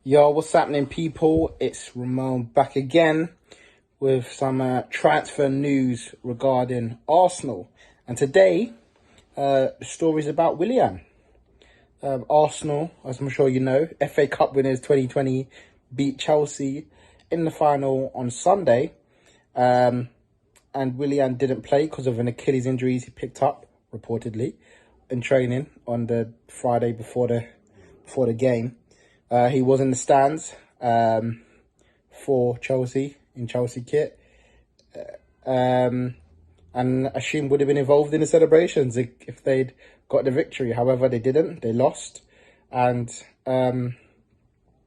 Yo, what's happening, people? It's Ramon back again with some transfer news regarding Arsenal. And today, the story is about Willian. Arsenal, as I'm sure you know, FA Cup winners 2020 beat Chelsea in the final on Sunday. And Willian didn't play because of an Achilles injury he picked up, reportedly, in training on the Friday before the game. He was in the stands for Chelsea, in Chelsea kit, and I assume would have been involved in the celebrations if they'd got the victory. However, they didn't. They lost. And now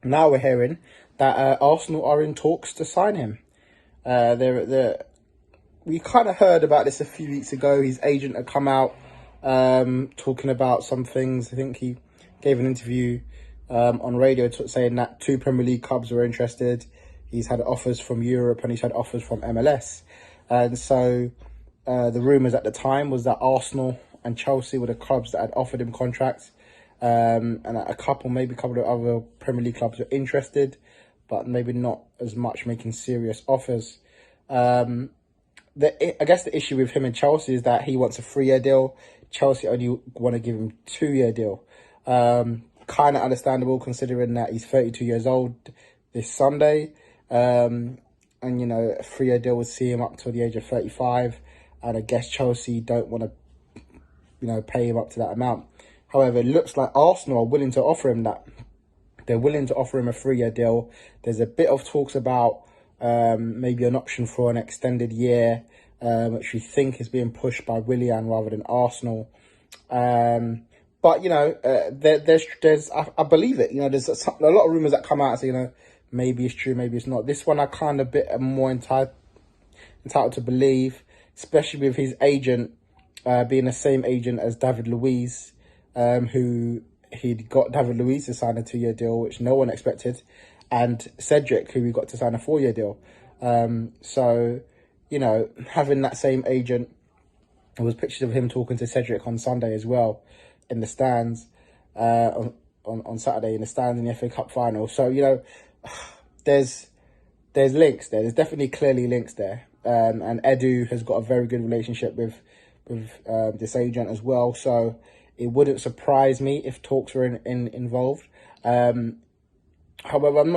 we're hearing that Arsenal are in talks to sign him. We kind of heard about this a few weeks ago. His agent had come out talking about some things. I think he gave an interview on radio saying that 2 Premier League clubs were interested. He's had offers from Europe and he's had offers from MLS. And so the rumours at the time was that Arsenal and Chelsea were the clubs that had offered him contracts. And a couple of other Premier League clubs were interested, but maybe not as much making serious offers. I guess the issue with him and Chelsea is that he wants a 3-year deal. Chelsea only want to give him 2-year deal. Kind of understandable considering that he's 32 years old this Sunday. And, you know, a 3-year deal would see him up to the age of 35. And I guess Chelsea don't want to, pay him up to that amount. However, it looks like Arsenal are willing to offer him that. They're willing to offer him a 3-year deal. There's a bit of talks about maybe an option for an extended year, which we think is being pushed by Willian rather than Arsenal. But, I believe it. There's a lot of rumours that come out. So, maybe it's true, maybe it's not. This one I kind of a bit more entitled to believe, especially with his agent being the same agent as David Luiz, who he'd got David Luiz to sign a 2-year deal, which no one expected, and Cedric, who we got to sign a 4-year deal. So, having that same agent, there was pictures of him talking to Cedric on Sunday as well, in the stands, on Saturday in the stands in the FA Cup final. So, there's links there. There's definitely clearly links there. And Edu has got a very good relationship with this agent as well. So it wouldn't surprise me if talks were involved. However,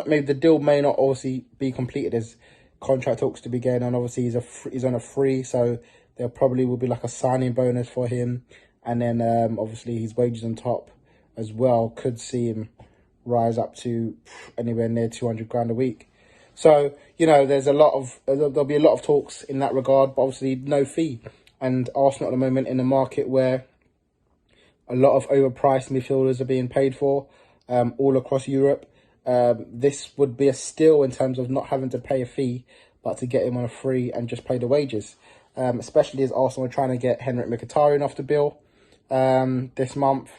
maybe the deal may not obviously be completed. There's contract talks to be going on. Obviously, he's on a free, so there probably will be like a signing bonus for him. And then, obviously, his wages on top as well could see him rise up to anywhere near 200 grand a week. So, therell be a lot of talks in that regard, but obviously no fee. And Arsenal at the moment in a market where a lot of overpriced midfielders are being paid for all across Europe. This would be a steal in terms of not having to pay a fee, but to get him on a free and just pay the wages. Especially as Arsenal are trying to get Henrik Mkhitaryan off the bill this month.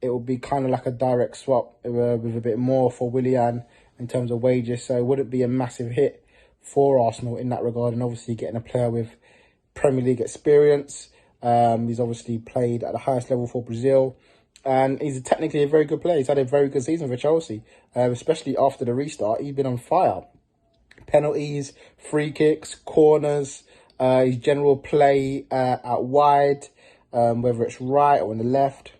It will be kind of like a direct swap with a bit more for Willian in terms of wages. So it wouldn't be a massive hit for Arsenal in that regard. And obviously getting a player with Premier League experience. He's obviously played at the highest level for Brazil. And he's technically a very good player. He's had a very good season for Chelsea, especially after the restart. He's been on fire. Penalties, free kicks, corners, his general play out wide, whether it's right or on the left.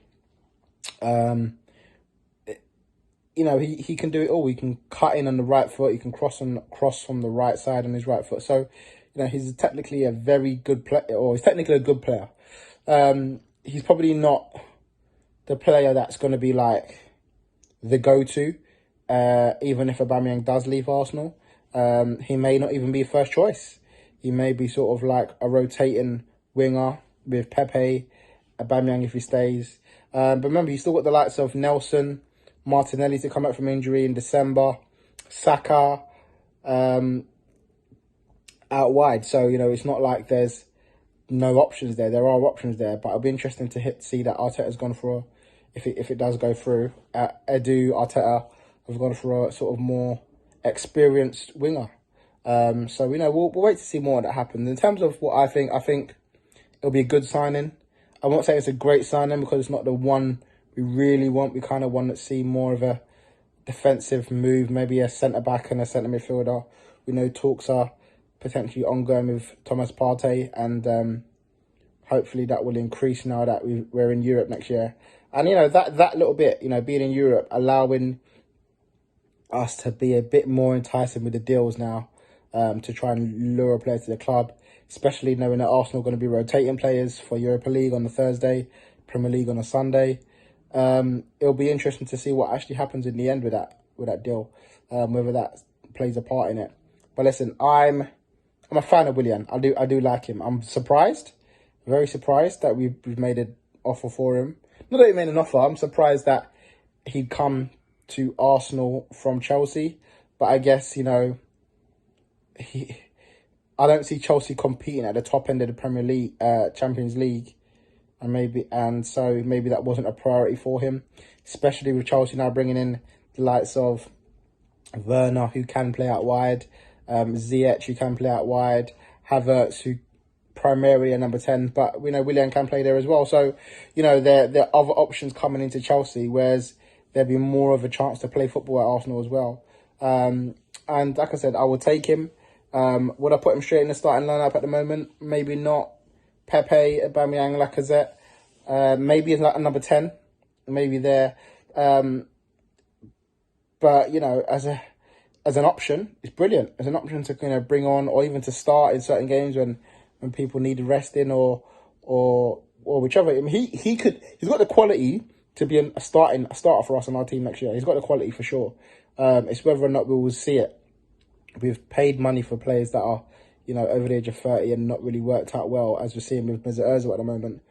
He can do it all. He can cut in on the right foot. He can cross from the right side on his right foot. So, he's technically a very good player, or he's technically a good player. He's probably not the player that's going to be like the go-to, even if Aubameyang does leave Arsenal. He may not even be first choice. He may be sort of like a rotating winger with Pepe, Aubameyang if he stays. But remember, you still got the likes of Nelson, Martinelli to come back from injury in December, Saka out wide. So, it's not like there's no options there. There are options there, but it'll be interesting to see that Arteta's gone for, if it does go through, Edu, Arteta have gone for a sort of more experienced winger. So, we'll wait to see more of that happen. In terms of what I think it'll be a good signing. I won't say it's a great signing because it's not the one we really want. We kind of want to see more of a defensive move, maybe a centre-back and a centre midfielder. We know talks are potentially ongoing with Thomas Partey, and hopefully that will increase now that we're in Europe next year. And, that little bit, being in Europe, allowing us to be a bit more enticing with the deals now, to try and lure players to the club, especially knowing that Arsenal are going to be rotating players for Europa League on the Thursday, Premier League on a Sunday. It'll be interesting to see what actually happens in the end with that deal, whether that plays a part in it. But listen, I'm a fan of Willian. I do like him. I'm surprised, very surprised that we've made an offer for him. Not that he made an offer. I'm surprised that he'd come to Arsenal from Chelsea. But I guess, I don't see Chelsea competing at the top end of the Premier League, Champions League. And so maybe that wasn't a priority for him, especially with Chelsea now bringing in the likes of Werner, who can play out wide, Ziyech, who can play out wide, Havertz, who primarily a number 10, but we know Willian can play there as well. So, there are other options coming into Chelsea, whereas there'll be more of a chance to play football at Arsenal as well. And like I said, I will take him. Would I put him straight in the starting lineup at the moment? Maybe not. Pepe, Aubameyang, Lacazette, maybe like a number 10, maybe there. But, as an option, it's brilliant. As an option to bring on, or even to start in certain games when people need resting or whichever. I mean, he's got the quality to be a starter for us on our team next year. He's got the quality for sure. It's whether or not we will see it. We've paid money for players that are, over the age of 30 and not really worked out well, as we're seeing with Mesut Ozil at the moment.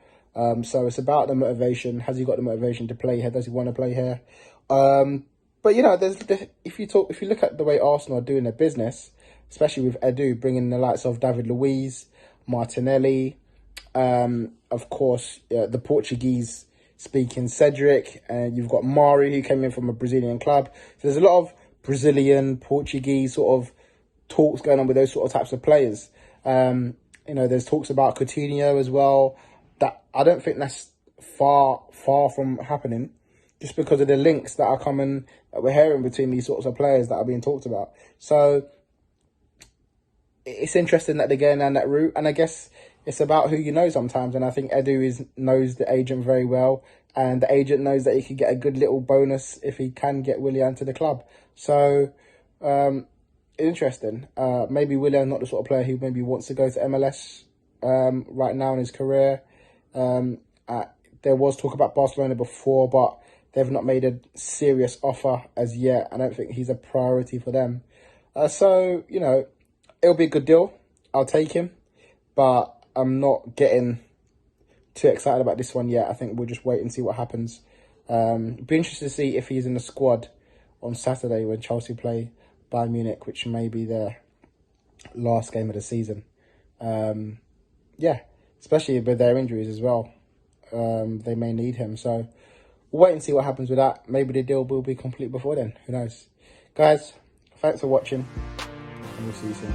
So it's about the motivation. Has he got the motivation to play here? Does he want to play here? But if you look at the way Arsenal are doing their business, especially with Edu bringing the likes of David Luiz, Martinelli, of course, the Portuguese speaking Cedric, and you've got Mari, who came in from a Brazilian club. So there's a lot of Brazilian, Portuguese sort of talks going on with those sort of types of players. There's talks about Coutinho as well. That I don't think that's far from happening, just because of the links that are coming, that we're hearing between these sorts of players that are being talked about. So it's interesting that they're going down that route, and I guess it's about who you know sometimes. And I think Edu knows the agent very well, and the agent knows that he could get a good little bonus if he can get Willian to the club. So interesting. Maybe Willian's not the sort of player who maybe wants to go to MLS right now in his career. There was talk about Barcelona before, but they've not made a serious offer as yet. I don't think he's a priority for them. So, it'll be a good deal. I'll take him, but I'm not getting too excited about this one yet. I think we'll just wait and see what happens. Be interested to see if he's in the squad on Saturday when Chelsea play Bayern Munich, which may be their last game of the season. Especially with their injuries as well. They may need him. So we'll wait and see what happens with that. Maybe the deal will be complete before then. Who knows? Guys, thanks for watching, and we'll see you soon.